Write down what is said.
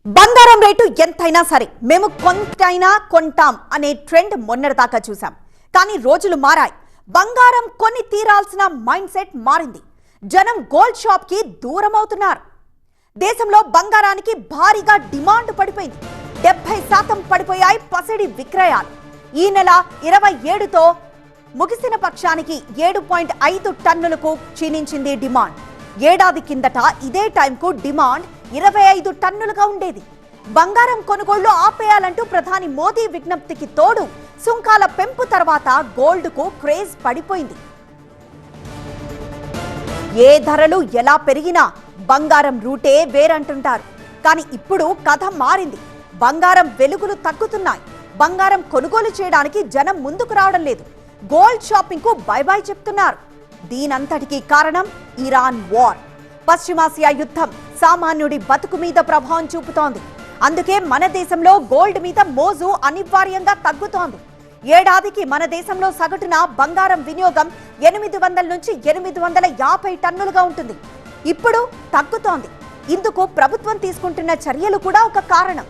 బంగారం రేటు ఎంతైనా సరే మేము కొంతైనా కొంటాం అనే ట్రెండ్ మొన్నటిదాకా చూసాం. కానీ రోజులు మారాయి. బంగారం కొని తీరాల్సిన మైండ్ సెట్ మారింది. జనం గోల్డ్ షాప్ కి దూరం అవుతున్నారు. దేశంలో బంగారానికి భారీగా డిమాండ్ పడిపోయింది. 70% పడిపోయాయి పసిడి విక్రయాలు. ఈ నెల 27తో ముగిసిన పక్షానికి 7.5 టన్నులకు క్షీణించింది డిమాండ్. ఏడాది కిందట ఇదే టైంకు డిమాండ్ 25 టన్నులుగా ఉండేది. బంగారం కొనుగోళ్లు ఆపేయాలంటూ ప్రధాని మోదీ విజ్ఞప్తికి తోడు సుంకాల పెంపు తర్వాత గోల్డ్కు క్రేజ్ పడిపోయింది. ఏ ధరలు ఎలా పెరిగినా బంగారం రూటే వేరంటుంటారు. కానీ ఇప్పుడు కథ మారింది. బంగారం వెలుగులు తగ్గుతున్నాయి. బంగారం కొనుగోలు చేయడానికి జనం ముందుకు రావడం లేదు. గోల్డ్ షాపింగ్ కు బై బై చెప్తున్నారు. దీనంతటికీ కారణం ఇరాన్ వార్. పశ్చిమాసియా యుద్ధం సామాన్యుడి బతుకు మీద ప్రభావం చూపుతోంది. అందుకే మన దేశంలో గోల్డ్ మీద మోజు అనివార్యంగా తగ్గుతోంది. ఏడాదికి మన దేశంలో సగటున బంగారం వినియోగం 800 నుంచి 850 టన్నులుగా ఉంటుంది. ఇప్పుడు తగ్గుతోంది. ఇందుకు ప్రభుత్వం తీసుకుంటున్న చర్యలు కూడా ఒక కారణం.